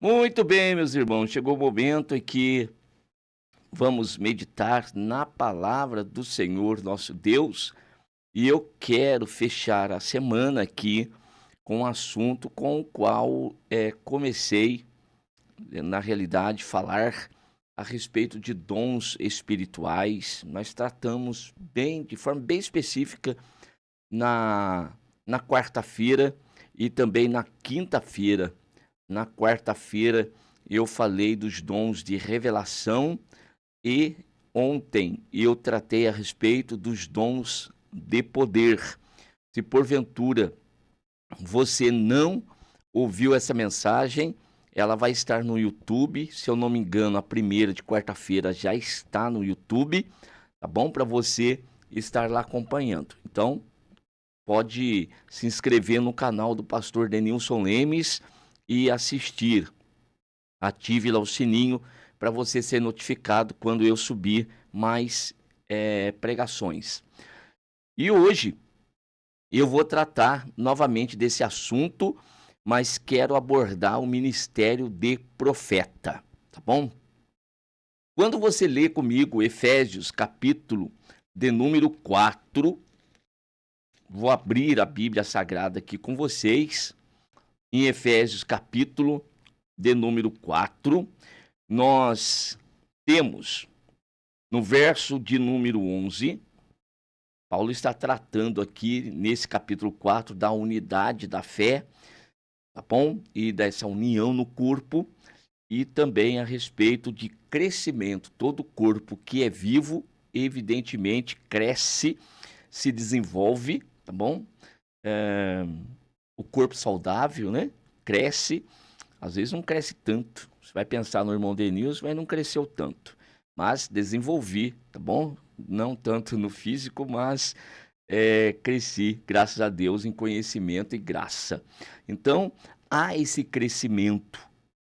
Muito bem, meus irmãos, chegou o momento em que vamos meditar na palavra do Senhor nosso Deus, e eu quero fechar a semana aqui com um assunto com o qual comecei, na realidade, falar a respeito de dons espirituais. Nós tratamos de forma bem específica na, na quarta-feira e também na quinta-feira. Na quarta-feira eu falei dos dons de revelação e ontem eu tratei a respeito dos dons de poder. Se porventura você não ouviu essa mensagem, ela vai estar no YouTube. Se eu não me engano, a primeira de quarta-feira já está no YouTube, tá bom? Para você estar lá acompanhando. Então, pode se inscrever no canal do pastor Denilson Lemes e assistir. Ative lá o sininho para você ser notificado quando eu subir mais pregações. E hoje eu vou tratar novamente desse assunto, mas quero abordar o ministério de profeta, tá bom? Quando você lê comigo Efésios, capítulo de número 4, vou abrir a Bíblia Sagrada aqui com vocês. Em Efésios, capítulo de número 4, nós temos no verso de número 11, Paulo está tratando aqui nesse capítulo 4 da unidade da fé, tá bom? E dessa união no corpo, e também a respeito de crescimento. Todo corpo que é vivo, evidentemente, cresce, se desenvolve, tá bom? O corpo saudável, né? Cresce, às vezes não cresce tanto. Você vai pensar no irmão Denilson, mas não cresceu tanto. Mas desenvolvi, tá bom? Não tanto no físico, mas cresci, graças a Deus, em conhecimento e graça. Então, há esse crescimento,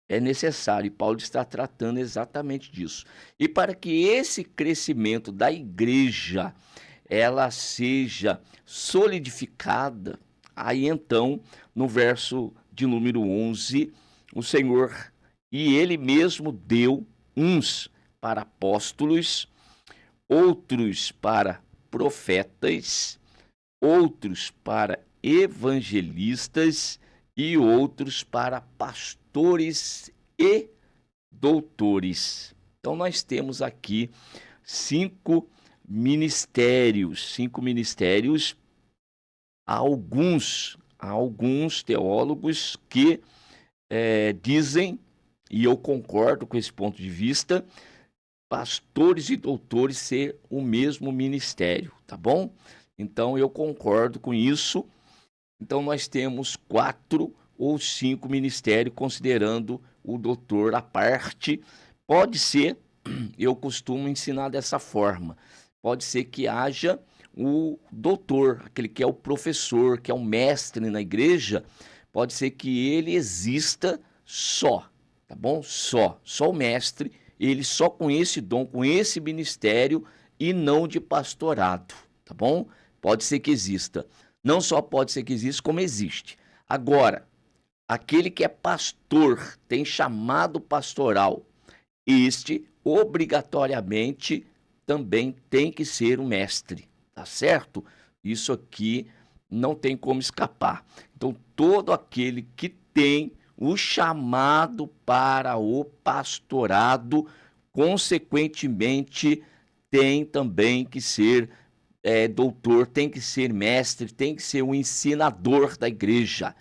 é necessário, e Paulo está tratando exatamente disso. E para que esse crescimento da igreja, ela seja solidificada, aí então, no verso de número 11, o Senhor, e Ele mesmo deu uns para apóstolos, outros para profetas, outros para evangelistas e outros para pastores e doutores. Então nós temos aqui cinco ministérios. Há alguns teólogos que dizem, e eu concordo com esse ponto de vista, pastores e doutores ser o mesmo ministério, tá bom? Então eu concordo com isso. Então nós temos 4 ou 5 ministérios, considerando o doutor à parte. Pode ser, eu costumo ensinar dessa forma, pode ser que haja o doutor, aquele que é o professor, que é o mestre na igreja, pode ser que ele exista só, tá bom? Só o mestre, ele só com esse dom, com esse ministério e não de pastorado, tá bom? Pode ser que exista. Não só pode ser que exista, como existe. Agora, aquele que é pastor, tem chamado pastoral, este obrigatoriamente também tem que ser um mestre, tá certo? Isso aqui não tem como escapar. Então, todo aquele que tem o chamado para o pastorado, consequentemente, tem também que ser doutor, tem que ser mestre, tem que ser um ensinador da igreja.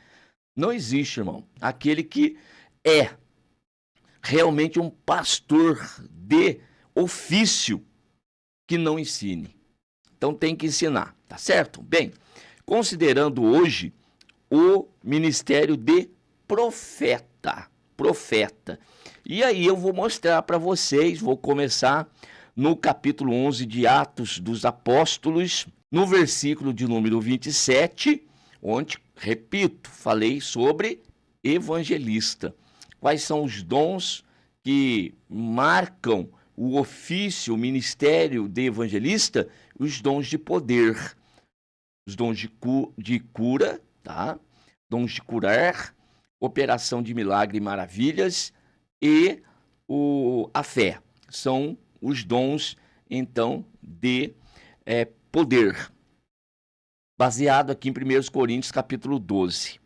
Não existe, irmão, aquele que é realmente um pastor de ofício que não ensine. Então tem que ensinar, tá certo? Bem, considerando hoje o ministério de profeta. E aí eu vou mostrar para vocês, vou começar no capítulo 11 de Atos dos Apóstolos, no versículo de número 27, onde, repito, falei sobre evangelista. Quais são os dons que marcam o ofício, o ministério de evangelista? Os dons de poder, os dons de cura, tá? Dons de curar, operação de milagre e maravilhas e a fé. São os dons, então, de poder, baseado aqui em 1 Coríntios, capítulo 12.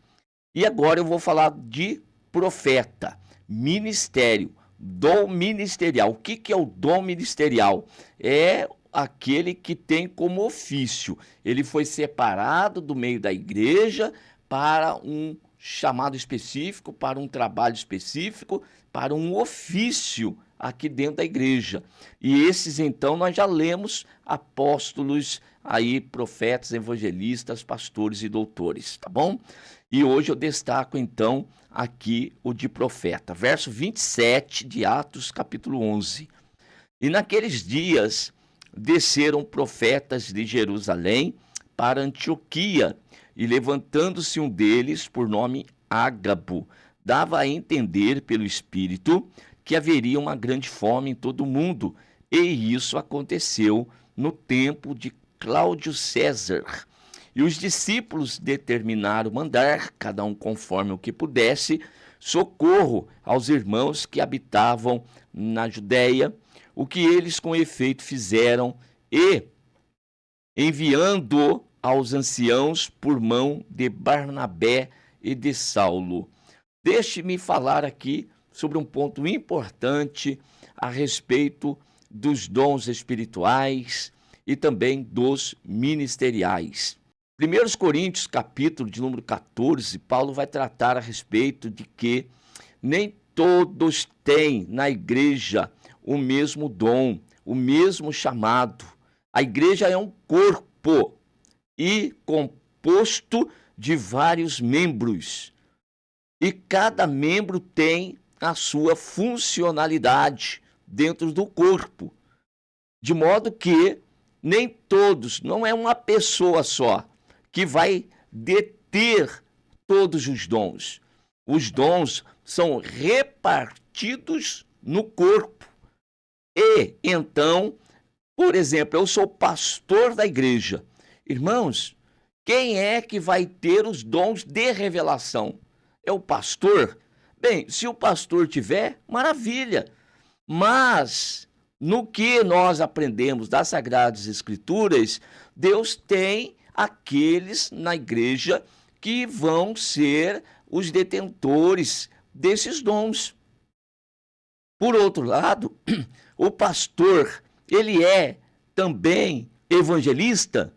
E agora eu vou falar de profeta, ministério, dom ministerial. O que é o dom ministerial? É aquele que tem como ofício. Ele foi separado do meio da igreja para um chamado específico, para um trabalho específico, para um ofício aqui dentro da igreja. E esses, então, nós já lemos apóstolos, aí profetas, evangelistas, pastores e doutores, tá bom? E hoje eu destaco, então, aqui o de profeta. Verso 27 de Atos, capítulo 11. E naqueles dias desceram profetas de Jerusalém para Antioquia, e levantando-se um deles, por nome Ágabo, dava a entender pelo Espírito que haveria uma grande fome em todo o mundo, e isso aconteceu no tempo de Cláudio César. E os discípulos determinaram mandar, cada um conforme o que pudesse, socorro aos irmãos que habitavam na Judéia, o que eles com efeito fizeram, e, enviando aos anciãos por mão de Barnabé e de Saulo. Deixe-me falar aqui sobre um ponto importante a respeito dos dons espirituais e também dos ministeriais. 1 Coríntios, capítulo de número 14, Paulo vai tratar a respeito de que nem todos têm na igreja o mesmo dom, o mesmo chamado. A igreja é um corpo e composto de vários membros. E cada membro tem a sua funcionalidade dentro do corpo. De modo que nem todos, não é uma pessoa só que vai deter todos os dons. Os dons são repartidos no corpo. E então, por exemplo, eu sou pastor da igreja. Irmãos, quem é que vai ter os dons de revelação? É o pastor? Bem, se o pastor tiver, maravilha. Mas no que nós aprendemos das Sagradas Escrituras, Deus tem aqueles na igreja que vão ser os detentores desses dons. Por outro lado, o pastor, ele é também evangelista,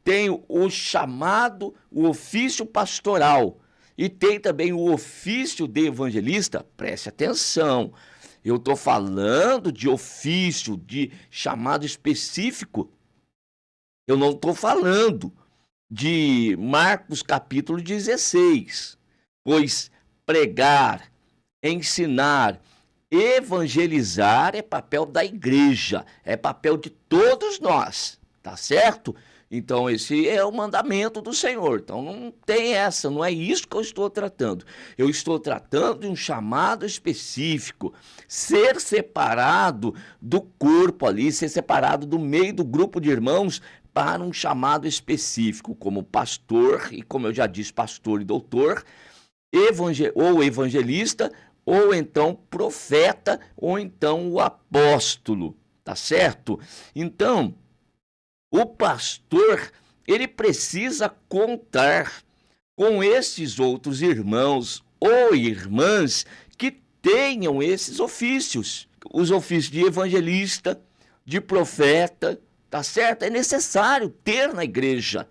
tem o chamado, o ofício pastoral, e tem também o ofício de evangelista. Preste atenção, eu estou falando de ofício, de chamado específico. Eu não estou falando de Marcos capítulo 16, pois pregar, ensinar, evangelizar é papel da igreja, é papel de todos nós, tá certo? Então esse é o mandamento do Senhor, então não tem essa, não é isso que eu estou tratando. Eu estou tratando de um chamado específico, ser separado do corpo ali, ser separado do meio do grupo de irmãos para um chamado específico, como pastor, e como eu já disse, pastor e doutor, ou evangelista, ou então profeta, ou então o apóstolo, tá certo? Então, o pastor, ele precisa contar com esses outros irmãos ou irmãs que tenham esses ofícios, os ofícios de evangelista, de profeta, tá certo? É necessário ter na igreja.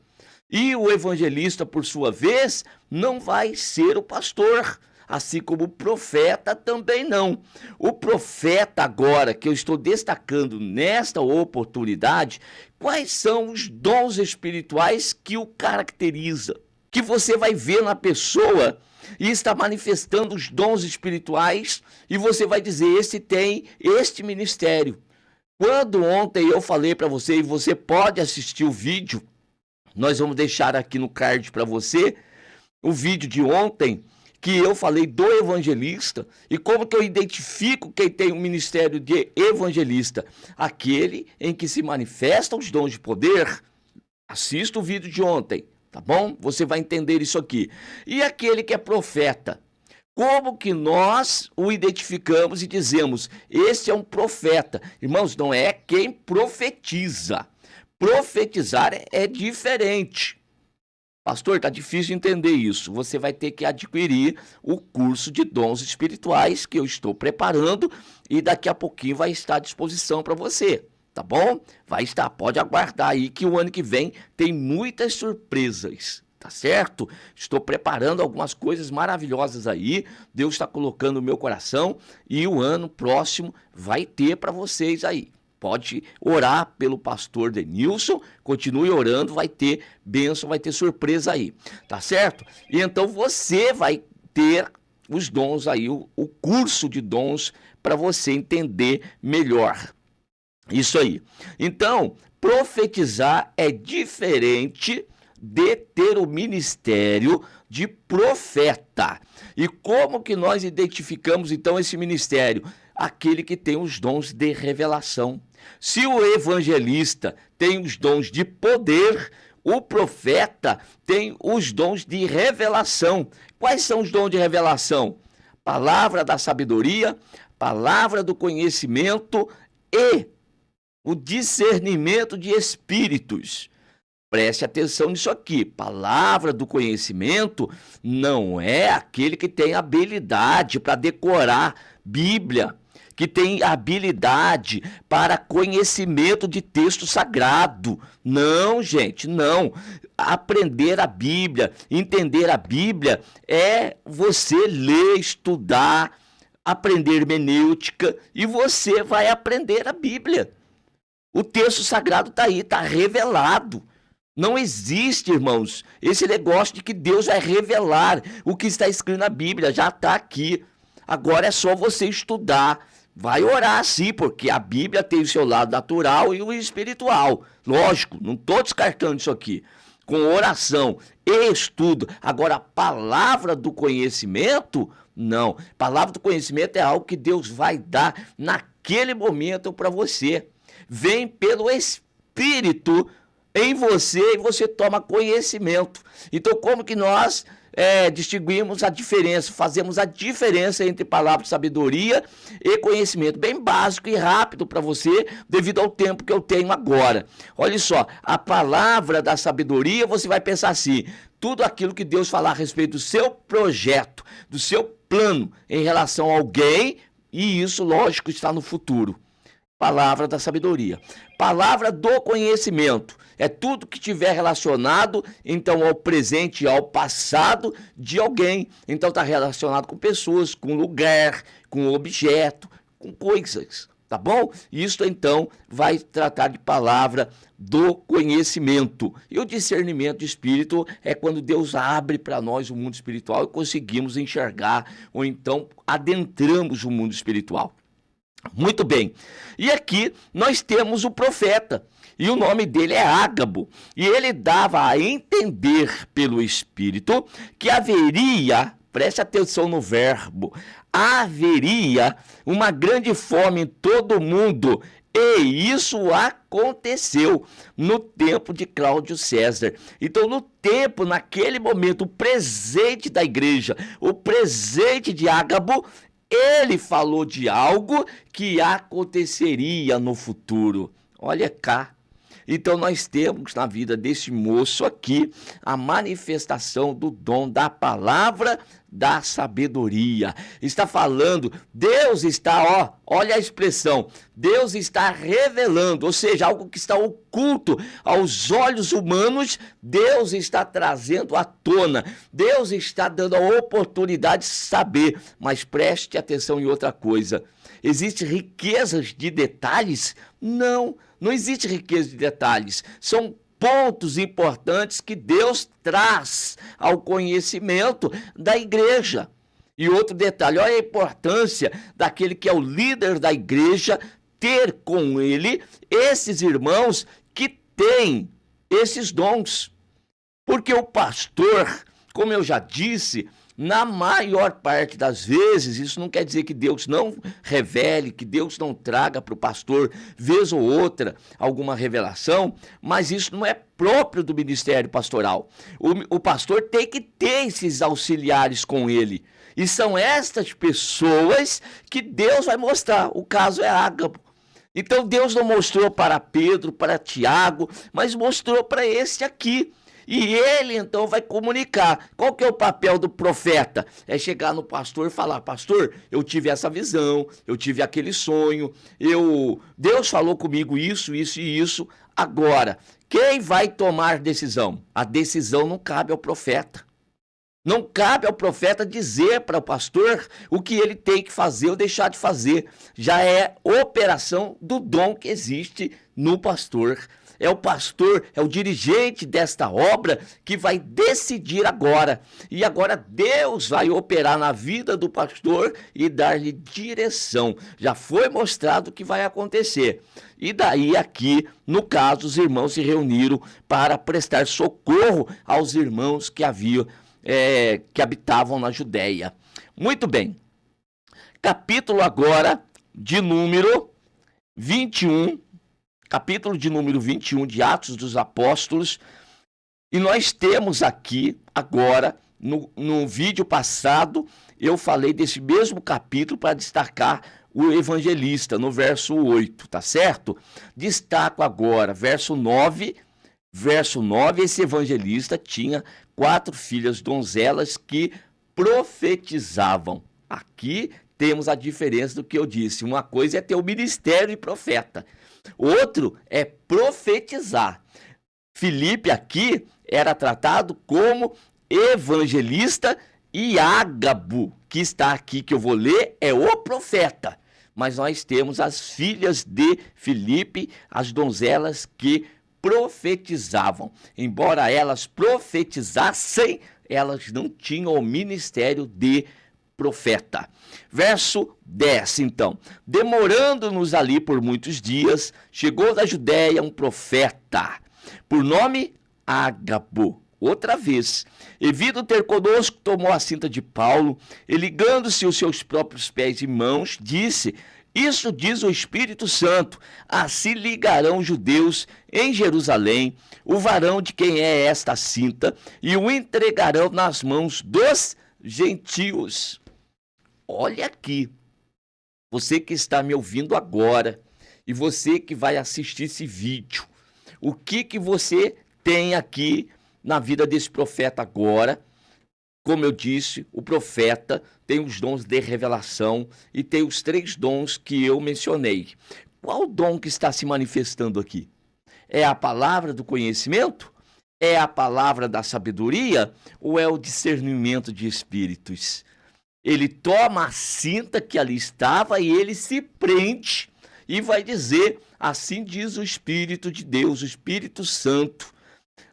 E o evangelista, por sua vez, não vai ser o pastor, assim como o profeta também não. O profeta agora, que eu estou destacando nesta oportunidade, quais são os dons espirituais que o caracteriza? Que você vai ver na pessoa e está manifestando os dons espirituais e você vai dizer, esse tem este ministério. Quando ontem eu falei para você, e você pode assistir o vídeo, nós vamos deixar aqui no card para você, o vídeo de ontem, que eu falei do evangelista, e como que eu identifico quem tem um ministério de evangelista? Aquele em que se manifestam os dons de poder. Assista o vídeo de ontem, tá bom? Você vai entender isso aqui. E aquele que é profeta? Como que nós o identificamos e dizemos, esse é um profeta? Irmãos, não é quem profetiza. Profetizar é diferente. Pastor, está difícil de entender isso. Você vai ter que adquirir o curso de dons espirituais que eu estou preparando e daqui a pouquinho vai estar à disposição para você, tá bom? Vai estar, pode aguardar aí que o ano que vem tem muitas surpresas. Tá certo? Estou preparando algumas coisas maravilhosas aí. Deus está colocando no meu coração e o ano próximo vai ter para vocês aí. Pode orar pelo pastor Denilson, continue orando, vai ter bênção, vai ter surpresa aí, tá certo? E então você vai ter os dons aí, o curso de dons para você entender melhor. Isso aí. Então, profetizar é diferente de ter o ministério de profeta. E como que nós identificamos então esse ministério? Aquele que tem os dons de revelação. Se o evangelista tem os dons de poder, o profeta tem os dons de revelação. Quais são os dons de revelação? Palavra da sabedoria, palavra do conhecimento e o discernimento de espíritos. Preste atenção nisso aqui. Palavra do conhecimento não é aquele que tem habilidade para decorar Bíblia, que tem habilidade para conhecimento de texto sagrado. Não, gente, não. Aprender a Bíblia, entender a Bíblia é você ler, estudar, aprender hermenêutica e você vai aprender a Bíblia. O texto sagrado está aí, está revelado. Não existe, irmãos, esse negócio de que Deus vai revelar o que está escrito na Bíblia, já está aqui. Agora é só você estudar. Vai orar sim, porque a Bíblia tem o seu lado natural e o espiritual. Lógico, não estou descartando isso aqui. Com oração e estudo. Agora, a palavra do conhecimento, não. Palavra do conhecimento é algo que Deus vai dar naquele momento para você. Vem pelo Espírito em você e você toma conhecimento. Então, como que nós distinguimos a diferença, fazemos a diferença entre palavra de sabedoria e conhecimento? Bem básico e rápido para você, devido ao tempo que eu tenho agora. Olha só, a palavra da sabedoria, você vai pensar assim, tudo aquilo que Deus falar a respeito do seu projeto, do seu plano em relação a alguém, e isso, lógico, está no futuro. Palavra da sabedoria. Palavra do conhecimento. É tudo que tiver relacionado, então, ao presente e ao passado de alguém. Então, está relacionado com pessoas, com lugar, com objeto, com coisas. Tá bom? Isso, então, vai tratar de palavra do conhecimento. E o discernimento de espírito é quando Deus abre para nós o mundo espiritual e conseguimos enxergar, ou então adentramos o mundo espiritual. Muito bem, e aqui nós temos o profeta, e o nome dele é Ágabo, e ele dava a entender pelo Espírito que haveria, preste atenção no verbo, haveria uma grande fome em todo o mundo, e isso aconteceu no tempo de Cláudio César. Então, no tempo, naquele momento, o presente da igreja, o presente de Ágabo, ele falou de algo que aconteceria no futuro. Olha cá. Então nós temos na vida desse moço aqui a manifestação do dom da palavra da sabedoria. Está falando, Deus está, olha a expressão, Deus está revelando, ou seja, algo que está oculto aos olhos humanos, Deus está trazendo à tona, Deus está dando a oportunidade de saber, mas preste atenção em outra coisa. Existem riquezas de detalhes? Não, não existe riqueza de detalhes. São pontos importantes que Deus traz ao conhecimento da igreja. E outro detalhe, olha a importância daquele que é o líder da igreja ter com ele esses irmãos que têm esses dons. Porque o pastor, como eu já disse, na maior parte das vezes, isso não quer dizer que Deus não revele, que Deus não traga para o pastor, vez ou outra, alguma revelação, mas isso não é próprio do ministério pastoral. O pastor tem que ter esses auxiliares com ele. E são estas pessoas que Deus vai mostrar. O caso é Ágabo. Então Deus não mostrou para Pedro, para Tiago, mas mostrou para esse aqui. E ele então vai comunicar. Qual que é o papel do profeta? É chegar no pastor e falar: pastor, eu tive essa visão, eu tive aquele sonho, Deus falou comigo isso, isso e isso. Agora, quem vai tomar decisão? A decisão não cabe ao profeta. Não cabe ao profeta dizer para o pastor o que ele tem que fazer ou deixar de fazer. Já é operação do dom que existe no pastor. É o pastor, é o dirigente desta obra que vai decidir agora. E agora Deus vai operar na vida do pastor e dar-lhe direção. Já foi mostrado o que vai acontecer. E daí aqui, no caso, os irmãos se reuniram para prestar socorro aos irmãos que que habitavam na Judéia. Muito bem. Capítulo agora de número 21. Capítulo de número 21 de Atos dos Apóstolos. E nós temos aqui, agora, no vídeo passado, eu falei desse mesmo capítulo para destacar o evangelista, no verso 8, tá certo? Destaco agora, verso 9. Verso 9, esse evangelista tinha 4 filhas donzelas que profetizavam. Aqui temos a diferença do que eu disse. Uma coisa é ter o ministério de profeta. Outro é profetizar. Filipe aqui era tratado como evangelista e Ágabo, que está aqui, que eu vou ler, é o profeta. Mas nós temos as filhas de Filipe, as donzelas que profetizavam. Embora elas profetizassem, elas não tinham o ministério de profeta. Verso 10, então. Demorando-nos ali por muitos dias, chegou da Judéia um profeta, por nome Ágabo. Outra vez, e vindo ter conosco, tomou a cinta de Paulo, e ligando-se os seus próprios pés e mãos, disse: isso diz o Espírito Santo, assim ligarão os judeus em Jerusalém o varão de quem é esta cinta, e o entregarão nas mãos dos gentios. Olha aqui, você que está me ouvindo agora, e você que vai assistir esse vídeo, o que você tem aqui na vida desse profeta agora? Como eu disse, o profeta tem os dons de revelação e tem os 3 dons que eu mencionei. Qual dom que está se manifestando aqui? É a palavra do conhecimento? É a palavra da sabedoria? Ou é o discernimento de espíritos? Ele toma a cinta que ali estava e ele se prende e vai dizer: assim diz o Espírito de Deus, o Espírito Santo.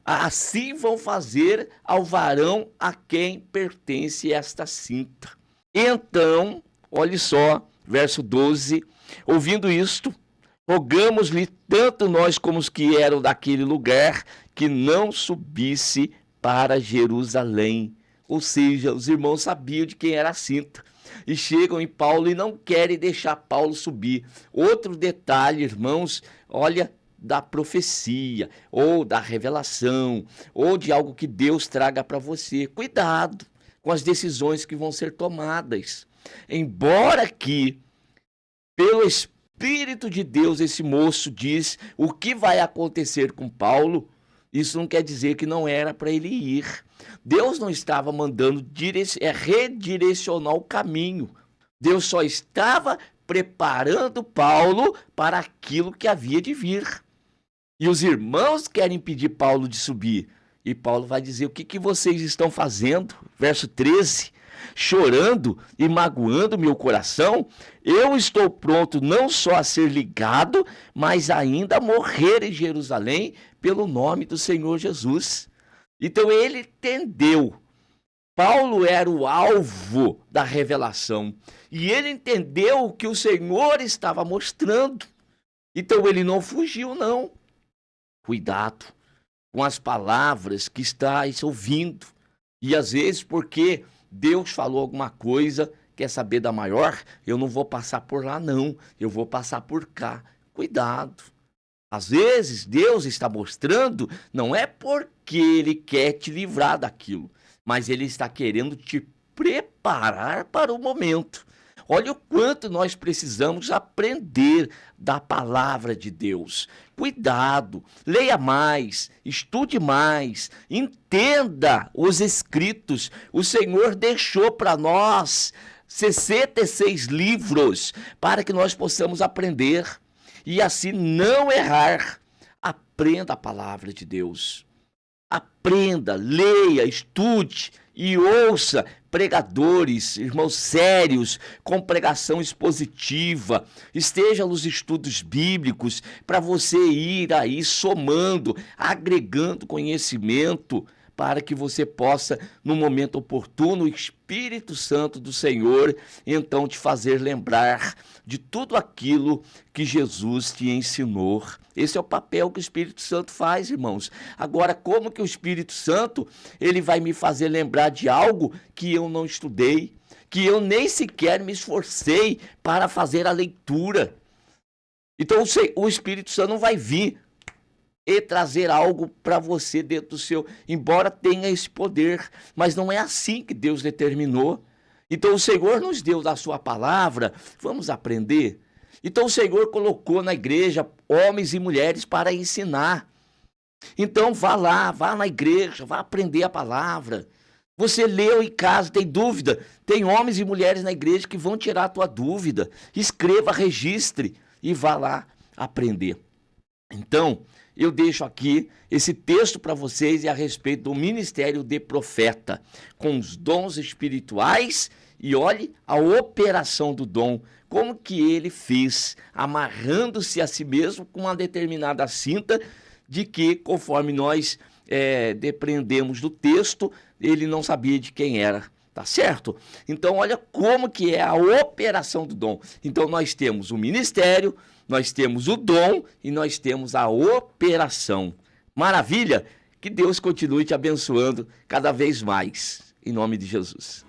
Assim vão fazer ao varão a quem pertence esta cinta. Então, olhe só, verso 12, ouvindo isto, rogamos-lhe tanto nós como os que eram daquele lugar, que não subisse para Jerusalém. Ou seja, os irmãos sabiam de quem era a cinta. E chegam em Paulo e não querem deixar Paulo subir. Outro detalhe, irmãos, olha, da profecia, ou da revelação, ou de algo que Deus traga para você. Cuidado com as decisões que vão ser tomadas. Embora que, pelo Espírito de Deus, esse moço diz o que vai acontecer com Paulo, isso não quer dizer que não era para ele ir. Deus não estava mandando redirecionar o caminho. Deus só estava preparando Paulo para aquilo que havia de vir. E os irmãos querem impedir Paulo de subir. E Paulo vai dizer: o que vocês estão fazendo? Verso 13. Chorando e magoando meu coração, eu estou pronto não só a ser ligado, mas ainda a morrer em Jerusalém pelo nome do Senhor Jesus. Então ele entendeu. Paulo era o alvo da revelação. E ele entendeu o que o Senhor estava mostrando. Então ele não fugiu, não. Cuidado com as palavras que estás ouvindo. E às vezes, porque Deus falou alguma coisa, quer saber da maior? Eu não vou passar por lá, não. Eu vou passar por cá. Cuidado. Às vezes, Deus está mostrando, não é porque Ele quer te livrar daquilo, mas Ele está querendo te preparar preparar para o momento. Olha o quanto nós precisamos aprender da palavra de Deus. Cuidado, leia mais, estude mais, entenda os escritos. O Senhor deixou para nós 66 livros para que nós possamos aprender e assim não errar. Aprenda a palavra de Deus. Aprenda, leia, estude e ouça pregadores, irmãos sérios, com pregação expositiva. Esteja nos estudos bíblicos para você ir aí somando, agregando conhecimento para que você possa, no momento oportuno, o Espírito Santo do Senhor, então te fazer lembrar de tudo aquilo que Jesus te ensinou. Esse é o papel que o Espírito Santo faz, irmãos. Agora, como que o Espírito Santo, ele vai me fazer lembrar de algo que eu não estudei, que eu nem sequer me esforcei para fazer a leitura? Então, o Espírito Santo não vai vir e trazer algo para você dentro do seu, embora tenha esse poder, mas não é assim que Deus determinou. Então o Senhor nos deu da sua palavra, vamos aprender. Então o Senhor colocou na igreja homens e mulheres para ensinar. Então vá lá, vá na igreja, vá aprender a palavra. Você leu em casa, tem dúvida? Tem homens e mulheres na igreja que vão tirar a tua dúvida. Escreva, registre e vá lá aprender. Então, eu deixo aqui esse texto para vocês a respeito do ministério de profeta, com os dons espirituais e olhe a operação do dom, como que ele fez, amarrando-se a si mesmo com uma determinada cinta, de que, conforme nós depreendemos do texto, ele não sabia de quem era. Tá certo? Então, olha como que é a operação do dom. Então, nós temos o ministério, nós temos o dom e nós temos a operação. Maravilha? Que Deus continue te abençoando cada vez mais. Em nome de Jesus.